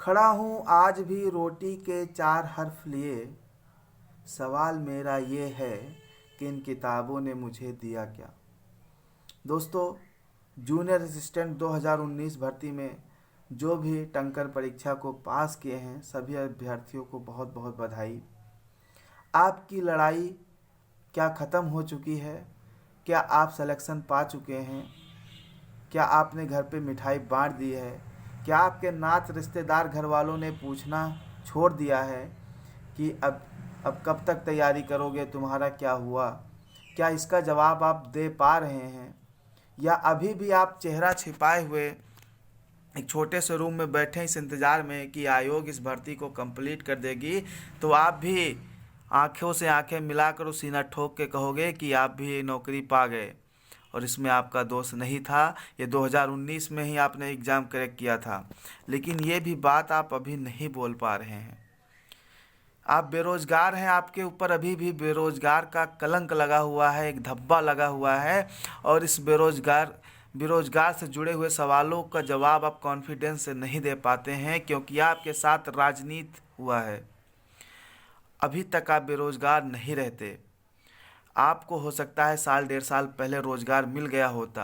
खड़ा हूँ आज भी रोटी के चार हर्फ लिए। सवाल मेरा ये है कि इन किताबों ने मुझे दिया क्या। दोस्तों, जूनियर असिस्टेंट 2019 भर्ती में जो भी टंकर परीक्षा को पास किए हैं सभी अभ्यर्थियों को बहुत बहुत बधाई। आपकी लड़ाई क्या ख़त्म हो चुकी है? क्या आप सिलेक्शन पा चुके हैं? क्या आपने घर पे मिठाई बांट दी है? क्या आपके नात रिश्तेदार घर वालों ने पूछना छोड़ दिया है कि अब कब तक तैयारी करोगे, तुम्हारा क्या हुआ? क्या इसका जवाब आप दे पा रहे हैं, या अभी भी आप चेहरा छिपाए हुए एक छोटे से रूम में बैठे इस इंतज़ार में कि आयोग इस भर्ती को कंप्लीट कर देगी तो आप भी आंखों से आंखें मिलाकर उस सीना ठोक के कहोगे कि आप भी नौकरी पा गए और इसमें आपका दोष नहीं था। ये 2019 में ही आपने एग्ज़ाम क्रैक किया था, लेकिन ये भी बात आप अभी नहीं बोल पा रहे हैं। आप बेरोज़गार हैं, आपके ऊपर अभी भी बेरोज़गार का कलंक लगा हुआ है, एक धब्बा लगा हुआ है, और इस बेरोज़गार से जुड़े हुए सवालों का जवाब आप कॉन्फिडेंस से नहीं दे पाते हैं क्योंकि आपके साथ राजनीति हुआ है। अभी तक आप बेरोज़गार नहीं रहते। आपको हो सकता है साल डेढ़ साल पहले रोज़गार मिल गया होता,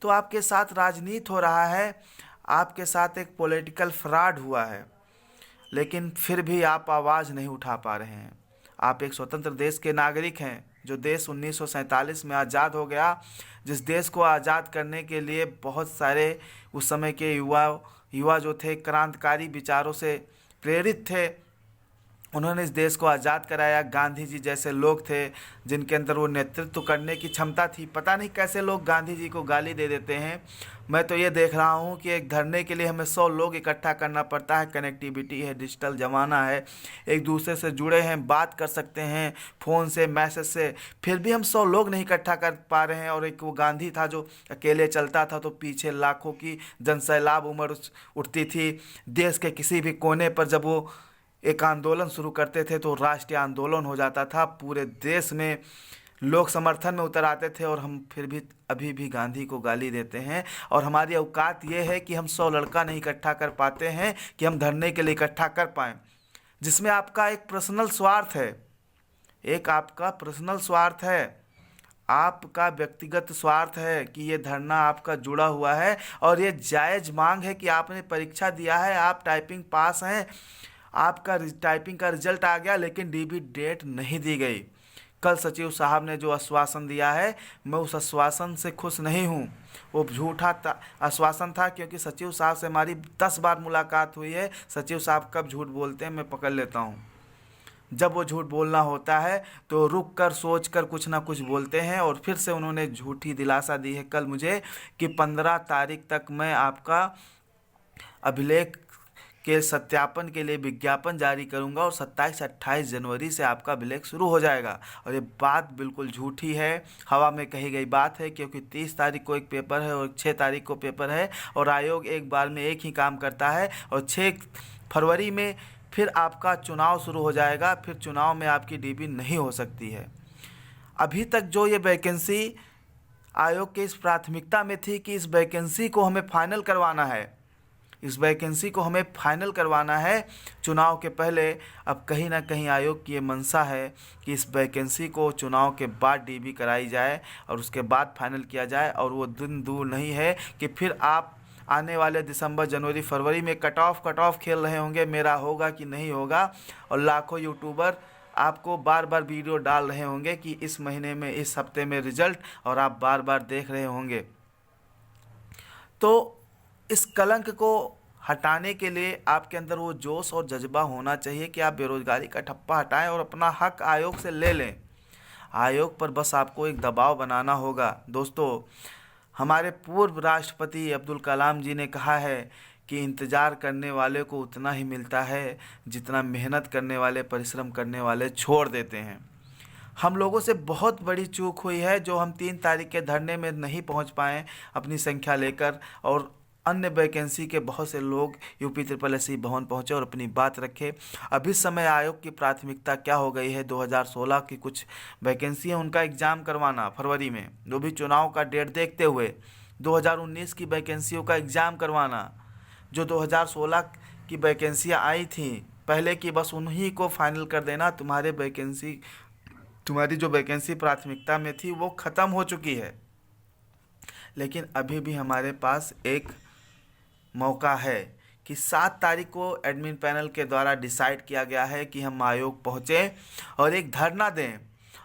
तो आपके साथ राजनीति हो रहा है, आपके साथ एक पॉलिटिकल फ्रॉड हुआ है, लेकिन फिर भी आप आवाज़ नहीं उठा पा रहे हैं। आप एक स्वतंत्र देश के नागरिक हैं, जो देश 1947 में आज़ाद हो गया, जिस देश को आज़ाद करने के लिए बहुत सारे उस समय के युवा जो थे क्रांतिकारी विचारों से प्रेरित थे। उन्होंने इस देश को आज़ाद कराया। गांधी जी जैसे लोग थे जिनके अंदर वो नेतृत्व करने की क्षमता थी। पता नहीं कैसे लोग गांधी जी को गाली दे देते हैं। मैं तो ये देख रहा हूँ कि एक धरने के लिए हमें 100 लोग इकट्ठा करना पड़ता है। कनेक्टिविटी है, डिजिटल ज़माना है, एक दूसरे से जुड़े हैं, बात कर सकते हैं फ़ोन से, मैसेज से, फिर भी हम 100 लोग नहीं इकट्ठा कर पा रहे हैं। और एक वो गांधी था जो अकेले चलता था तो पीछे लाखों की जनसैलाब उठती थी। देश के किसी भी कोने पर जब वो एक आंदोलन शुरू करते थे तो राष्ट्रीय आंदोलन हो जाता था। पूरे देश में लोग समर्थन में उतर आते थे, और हम फिर भी अभी भी गांधी को गाली देते हैं। और हमारी औकात ये है कि हम 100 लड़का नहीं इकट्ठा कर पाते हैं कि हम धरने के लिए इकट्ठा कर पाएँ, जिसमें आपका एक पर्सनल स्वार्थ है। एक आपका पर्सनल स्वार्थ है, आपका व्यक्तिगत स्वार्थ है कि ये धरना आपका जुड़ा हुआ है, और ये जायज़ मांग है कि आपने परीक्षा दिया है, आप टाइपिंग पास हैं, आपका टाइपिंग का रिजल्ट आ गया, लेकिन डीबी डेट नहीं दी गई। कल सचिव साहब ने जो आश्वासन दिया है, मैं उस आश्वासन से खुश नहीं हूँ। वो झूठा आश्वासन था, क्योंकि सचिव साहब से हमारी 10 बार मुलाकात हुई है। सचिव साहब कब झूठ बोलते हैं मैं पकड़ लेता हूँ। जब वो झूठ बोलना होता है तो रुक कर सोच कर कुछ ना कुछ बोलते हैं, और फिर से उन्होंने झूठी दिलासा दी है कल मुझे कि 15 तारीख तक मैं आपका अभिलेख के सत्यापन के लिए विज्ञापन जारी करूंगा, और 27-28 जनवरी से आपका अभिलेख शुरू हो जाएगा। और ये बात बिल्कुल झूठी है, हवा में कही गई बात है, क्योंकि 30 तारीख को एक पेपर है और 6 तारीख को पेपर है, और आयोग एक बार में एक ही काम करता है। और 6 फरवरी में फिर आपका चुनाव शुरू हो जाएगा। फिर चुनाव में आपकी डीबी नहीं हो सकती है। अभी तक जो ये वैकेंसी आयोग के इस प्राथमिकता में थी कि इस वैकेंसी को हमें फाइनल करवाना है, इस वैकेंसी को हमें फाइनल करवाना है चुनाव के पहले। अब कहीं ना कहीं आयोग की ये मंशा है कि इस वैकेंसी को चुनाव के बाद डीबी कराई जाए और उसके बाद फाइनल किया जाए। और वो दिन दूर नहीं है कि फिर आप आने वाले दिसंबर, जनवरी, फरवरी में कट ऑफ खेल रहे होंगे, मेरा होगा कि नहीं होगा। और लाखों यूट्यूबर आपको बार बार वीडियो डाल रहे होंगे कि इस महीने में, इस हफ्ते में रिजल्ट, और आप बार बार देख रहे होंगे। तो इस कलंक को हटाने के लिए आपके अंदर वो जोश और जज्बा होना चाहिए कि आप बेरोजगारी का ठप्पा हटाएं और अपना हक आयोग से ले लें। आयोग पर बस आपको एक दबाव बनाना होगा। दोस्तों, हमारे पूर्व राष्ट्रपति अब्दुल कलाम जी ने कहा है कि इंतज़ार करने वाले को उतना ही मिलता है जितना मेहनत करने वाले, परिश्रम करने वाले छोड़ देते हैं। हम लोगों से बहुत बड़ी चूक हुई है जो हम 3 तारीख के धरने में नहीं पहुंच पाए अपनी संख्या लेकर, और अन्य वैकेंसी के बहुत से लोग UP SSSC भवन पहुंचे और अपनी बात रखे। अभी समय आयोग की प्राथमिकता क्या हो गई है, 2016 की कुछ वैकेंसी है उनका एग्ज़ाम करवाना फरवरी में, जो भी चुनाव का डेट देखते हुए 2019 की वैकेंसियों का एग्ज़ाम करवाना, जो 2016 की वैकेंसियाँ आई थी पहले की, बस उन्हीं को फाइनल कर देना। तुम्हारी जो वैकेंसी प्राथमिकता में थी वो ख़त्म हो चुकी है। लेकिन अभी भी हमारे पास एक मौका है कि 7 तारीख को एडमिन पैनल के द्वारा डिसाइड किया गया है कि हम आयोग पहुँचें और एक धरना दें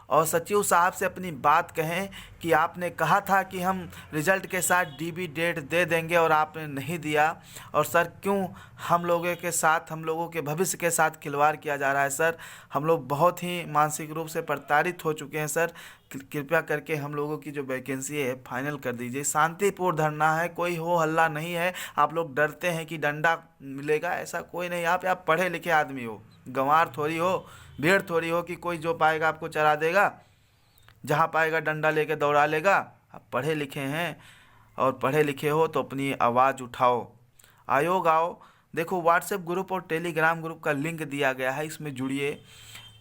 और सचिव साहब से अपनी बात कहें कि आपने कहा था कि हम रिजल्ट के साथ डीबी डेट दे देंगे और आपने नहीं दिया, और सर क्यों हम लोगों के साथ, हम लोगों के भविष्य के साथ खिलवाड़ किया जा रहा है। सर हम लोग बहुत ही मानसिक रूप से प्रताड़ित हो चुके हैं। सर कृपया करके हम लोगों की जो वैकेंसी है फाइनल कर दीजिए। शांतिपूर्ण धरना है, कोई हो हल्ला नहीं है। आप लोग डरते हैं कि डंडा मिलेगा, ऐसा कोई नहीं। आप पढ़े लिखे आदमी हो, गंवार थोड़ी हो, भेड़ थोड़ी हो कि कोई जो पाएगा आपको चरा देगा, जहाँ पाएगा डंडा लेके दौड़ा लेगा। आप पढ़े लिखे हैं और पढ़े लिखे हो तो अपनी आवाज़ उठाओ, आयोग आओ। देखो व्हाट्सएप ग्रुप और टेलीग्राम ग्रुप का लिंक दिया गया है, इसमें जुड़िए,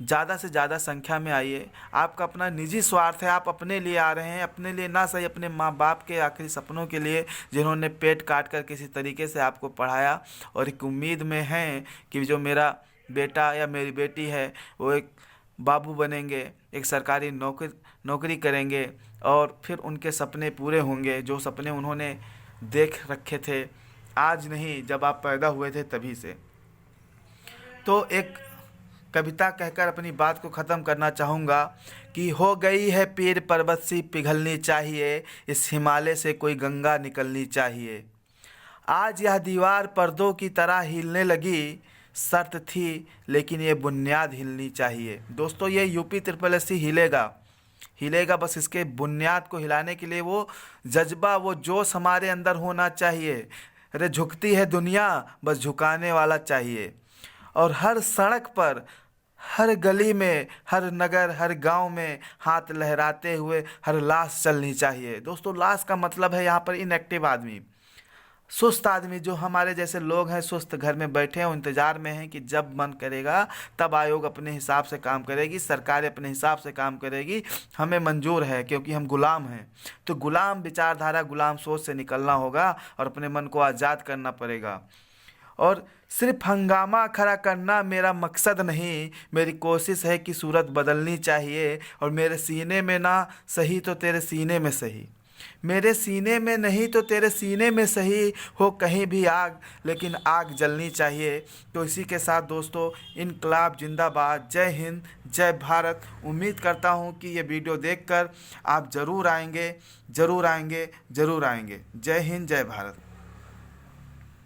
ज़्यादा से ज़्यादा संख्या में आइए। आपका अपना निजी स्वार्थ है, आप अपने लिए आ रहे हैं, अपने लिए ना सही, अपने माँ बाप के आखिरी सपनों के लिए, जिन्होंने पेट काट कर किसी तरीके से आपको पढ़ाया और एक उम्मीद में हैं कि जो मेरा बेटा या मेरी बेटी है वो एक बाबू बनेंगे, एक सरकारी नौकरी करेंगे और फिर उनके सपने पूरे होंगे, जो सपने उन्होंने देख रखे थे आज नहीं, जब आप पैदा हुए थे तभी से। तो एक कविता कहकर अपनी बात को ख़त्म करना चाहूँगा कि हो गई है पीर पर्वत सी पिघलनी चाहिए, इस हिमालय से कोई गंगा निकलनी चाहिए। आज यह दीवार पर्दों की तरह हिलने लगी, शर्त थी लेकिन ये बुनियाद हिलनी चाहिए। दोस्तों ये यूपी SSSC हिलेगा, बस इसके बुनियाद को हिलाने के लिए वो जज्बा, वो जोश हमारे अंदर होना चाहिए। अरे झुकती है दुनिया, बस झुकाने वाला चाहिए। और हर सड़क पर, हर गली में, हर नगर, हर गांव में हाथ लहराते हुए हर लाश चलनी चाहिए। दोस्तों लाश का मतलब है यहाँ पर इनएक्टिव आदमी, सुस्त आदमी, जो हमारे जैसे लोग हैं, सुस्त घर में बैठे हैं, इंतज़ार में हैं कि जब मन करेगा तब आयोग अपने हिसाब से काम करेगी, सरकार अपने हिसाब से काम करेगी। हमें मंजूर है क्योंकि हम गुलाम हैं। तो गुलाम विचारधारा, गुलाम सोच से निकलना होगा और अपने मन को आज़ाद करना पड़ेगा। और सिर्फ हंगामा खड़ा करना मेरा मकसद नहीं, मेरी कोशिश है कि सूरत बदलनी चाहिए। और मेरे सीने में ना सही तो तेरे सीने में सही, मेरे सीने में नहीं तो तेरे सीने में सही, हो कहीं भी आग लेकिन आग जलनी चाहिए। तो इसी के साथ दोस्तों इनकलाब जिंदाबाद, जय हिंद, जय भारत। उम्मीद करता हूँ कि ये वीडियो देखकर आप ज़रूर आएंगे, ज़रूर आएंगे, ज़रूर आएंगे। जय हिंद, जय भारत।